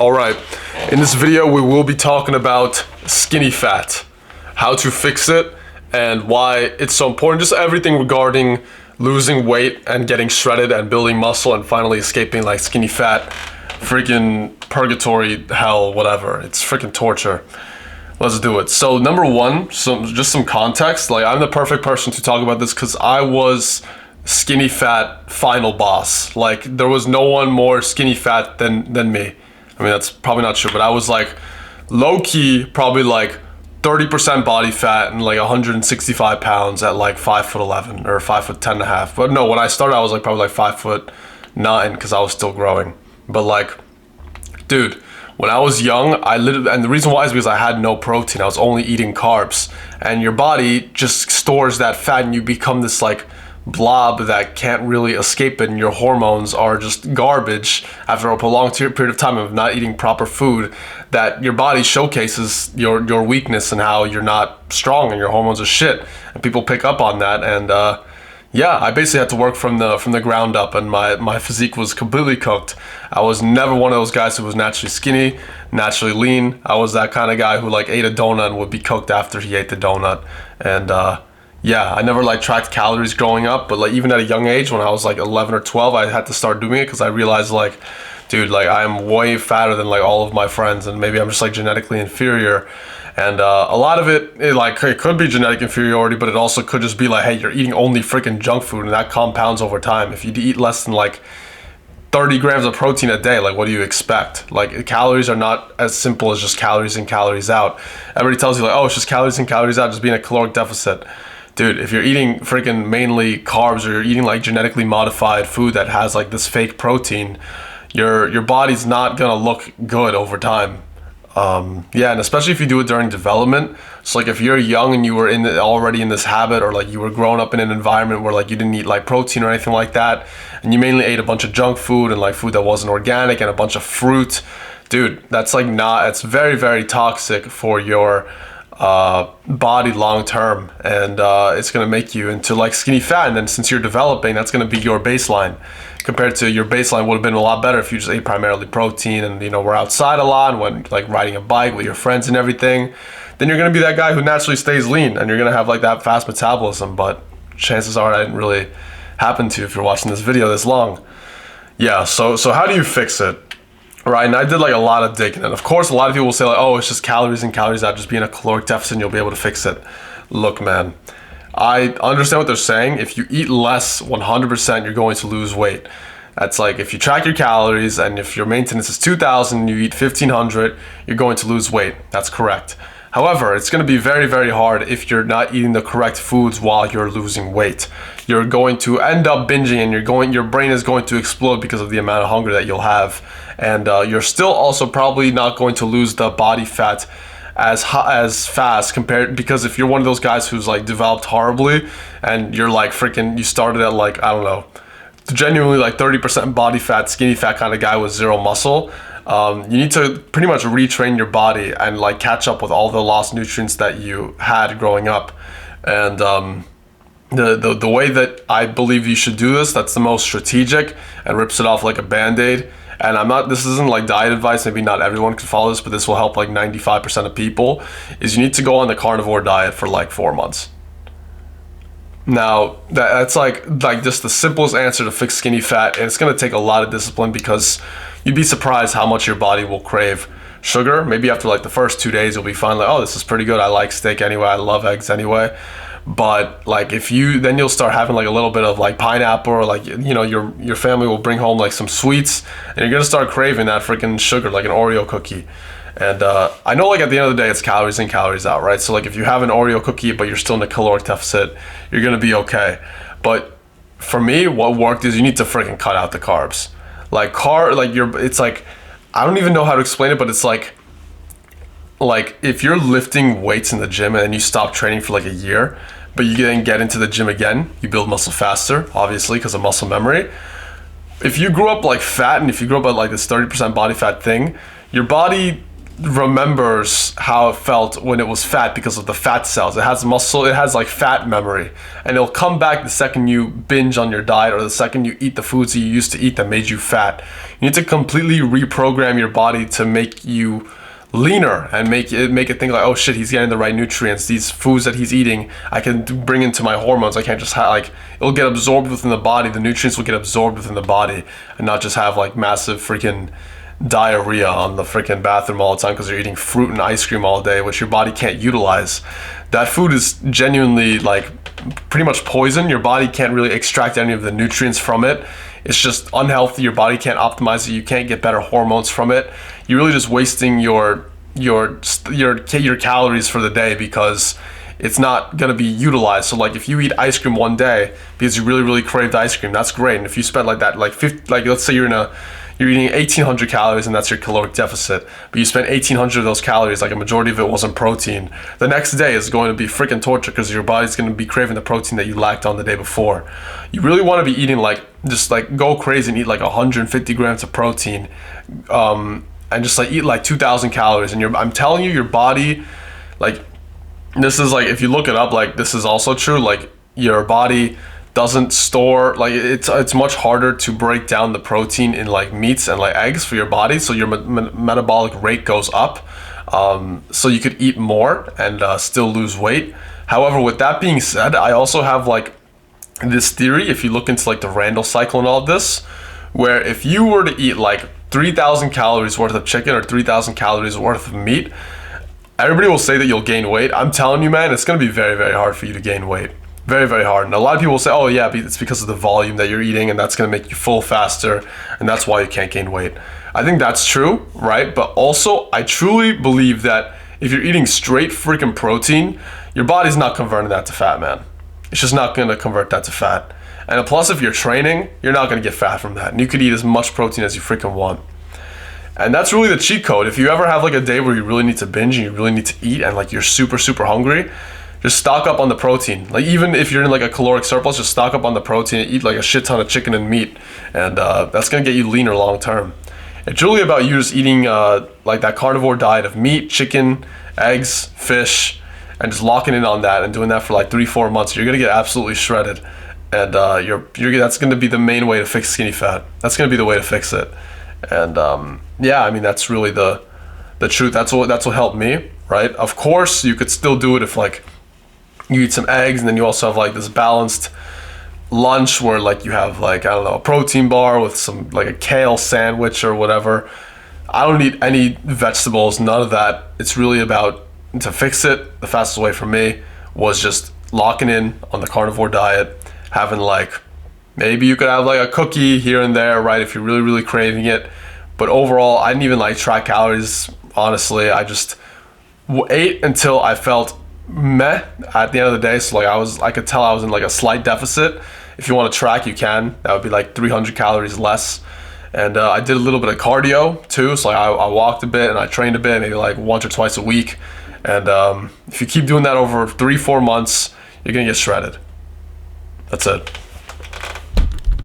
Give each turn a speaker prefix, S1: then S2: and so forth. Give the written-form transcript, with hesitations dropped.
S1: Alright, in this video we will be talking about skinny fat, how to fix it, and why it's so important. Just everything regarding losing weight and getting shredded and building muscle and finally escaping like skinny fat. Freaking purgatory, hell, whatever. It's freaking torture. Let's do it. So number one, just some context. Like, I'm the perfect person to talk about this because I was skinny fat final boss. Like, there was no one more skinny fat than me. I mean, that's probably not true, but I was like low-key probably like 30% body fat and like 165 pounds at like 5'11" or 5'10.5". But no, when I started, I was like probably like 5'9" because I was still growing. But like, dude, when I was young, and the reason why is because I had no protein. I was only eating carbs, and your body just stores that fat and you become this like blob that can't really escape it, and your hormones are just garbage after a prolonged period of time of not eating proper food, that your body showcases your weakness and how you're not strong and your hormones are shit, and people pick up on that. And yeah, I basically had to work from the ground up, and my physique was completely cooked. I was never one of those guys who was naturally skinny, naturally lean. I was that kind of guy who like ate a donut and would be cooked after he ate the donut. And yeah, I never like tracked calories growing up, but like even at a young age, when I was like 11 or 12, I had to start doing it because I realized like, dude, like I'm way fatter than like all of my friends, and maybe I'm just like genetically inferior. And a lot of it could be genetic inferiority, but it also could just be like, hey, you're eating only freaking junk food, and that compounds over time. If you eat less than like 30 grams of protein a day, like what do you expect? Like, calories are not as simple as just calories in, calories out. Everybody tells you like, oh, it's just calories in, calories out, just being a caloric deficit. Dude, if you're eating freaking mainly carbs, or you're eating like genetically modified food that has like this fake protein, your body's not gonna look good over time. Yeah, and especially if you do it during development. So like if you're young and you were already in this habit, or like you were growing up in an environment where like you didn't eat like protein or anything like that, and you mainly ate a bunch of junk food and like food that wasn't organic and a bunch of fruit, dude, that's like it's very, very toxic for your body long term, and it's gonna make you into like skinny fat. And then since you're developing, that's gonna be your baseline. Compared to your baseline would have been a lot better if you just ate primarily protein and, you know, were outside a lot and went like riding a bike with your friends and everything. Then you're gonna be that guy who naturally stays lean, and you're gonna have like that fast metabolism. But chances are that didn't really happen to you if you're watching this video this long. Yeah, so how do you fix it? Right, and I did like a lot of digging, and of course a lot of people will say like, oh, it's just calories in, calories out, just being a caloric deficit and you'll be able to fix it. Look, man, I understand what they're saying. If you eat less, 100% you're going to lose weight. That's like, if you track your calories and if your maintenance is 2,000 and you eat 1,500, you're going to lose weight. That's correct. However, it's going to be very, very hard if you're not eating the correct foods while you're losing weight. You're going to end up binging, and your brain is going to explode because of the amount of hunger that you'll have. And you're still also probably not going to lose the body fat as fast because if you're one of those guys who's like developed horribly and you're like freaking, you started at like, I don't know, genuinely like 30% body fat, skinny fat kind of guy with zero muscle, you need to pretty much retrain your body and like catch up with all the lost nutrients that you had growing up. And the way that I believe you should do this, that's the most strategic and rips it off like a band-aid. And this isn't like diet advice, maybe not everyone can follow this, but this will help like 95% of people, is you need to go on the carnivore diet for like 4 months. Now, that's like just the simplest answer to fix skinny fat, and it's gonna take a lot of discipline because you'd be surprised how much your body will crave sugar. Maybe after like the first 2 days, you'll be fine, like, oh, this is pretty good, I like steak anyway, I love eggs anyway. But like then you'll start having like a little bit of like pineapple, or like, you know, your family will bring home like some sweets, and you're gonna start craving that freaking sugar, like an Oreo cookie. And I know like at the end of the day it's calories in, calories out, right? So like if you have an Oreo cookie but you're still in a caloric deficit, you're gonna be okay. But for me, what worked is you need to freaking cut out the carbs. It's like, I don't even know how to explain it, but it's like if you're lifting weights in the gym and then you stop training for like a year, but you then get into the gym again, you build muscle faster, obviously, because of muscle memory. If you grew up like fat, and if you grew up at like this 30% body fat thing, your body remembers how it felt when it was fat because of the fat cells. It has muscle, it has like fat memory, and it'll come back the second you binge on your diet or the second you eat the foods that you used to eat that made you fat. You need to completely reprogram your body to make you leaner and make it think like, oh shit, he's getting the right nutrients. These foods that he's eating, I can bring into my hormones. I can't just have like, it'll get absorbed within the body. The nutrients will get absorbed within the body and not just have like massive freaking diarrhea on the freaking bathroom all the time because you're eating fruit and ice cream all day, which your body can't utilize. That food is genuinely like pretty much poison. Your body can't really extract any of the nutrients from it. It's just unhealthy. Your body can't optimize it. You can't get better hormones from it. You're really just wasting your calories for the day because it's not gonna be utilized. So like if you eat ice cream one day because you really craved ice cream, that's great. And if you spend like that, like 50, like let's say you're eating 1,800 calories and that's your caloric deficit, but you spent 1,800 of those calories, like a majority of it wasn't protein. The next day is going to be freaking torture because your body's going to be craving the protein that you lacked on the day before. You really want to be eating like, just like go crazy and eat like 150 grams of protein, and just like eat like 2,000 calories. And I'm telling you, your body, like, this is like, if you look it up, like this is also true, like your body doesn't store, like it's much harder to break down the protein in like meats and like eggs for your body, so your metabolic rate goes up, so you could eat more and still lose weight. However, with that being said, I also have like this theory, if you look into like the Randall cycle and all of this, where if you were to eat like 3,000 calories worth of chicken or 3,000 calories worth of meat, everybody will say that you'll gain weight. I'm telling you, man, it's going to be very hard for you to gain weight. Very hard. And a lot of people will say, oh yeah, it's because of the volume that you're eating and that's going to make you full faster and that's why you can't gain weight. I think that's true, right? But also, I truly believe that if you're eating straight freaking protein, your body's not converting that to fat, man. It's just not going to convert that to fat. And plus, if you're training, you're not going to get fat from that. And you could eat as much protein as you freaking want. And that's really the cheat code. If you ever have like a day where you really need to binge and you really need to eat and like you're super hungry, just stock up on the protein. Like even if you're in like a caloric surplus, just stock up on the protein and eat like a shit ton of chicken and meat. And that's gonna get you leaner long term. It's really about you just eating like that carnivore diet of meat, chicken, eggs, fish, and just locking in on that and doing that for like 3-4 months. You're gonna get absolutely shredded. And that's gonna be the main way to fix skinny fat. That's gonna be the way to fix it. And yeah, I mean, that's really the truth. That's what helped me, right? Of course, you could still do it if like you eat some eggs and then you also have like this balanced lunch where like you have like, I don't know, a protein bar with some like a kale sandwich or whatever. I don't eat any vegetables, none of that. It's really about, to fix it, the fastest way for me was just locking in on the carnivore diet, having like, maybe you could have like a cookie here and there, right, if you're really craving it. But overall, I didn't even like track calories, honestly. I just ate until I felt meh at the end of the day. So like I could tell I was in like a slight deficit. If you want to track, you can. That would be like 300 calories less. And I did a little bit of cardio too. So like I walked a bit and I trained a bit, maybe like once or twice a week. And if you keep doing that over 3-4 months, you're gonna get shredded. That's it.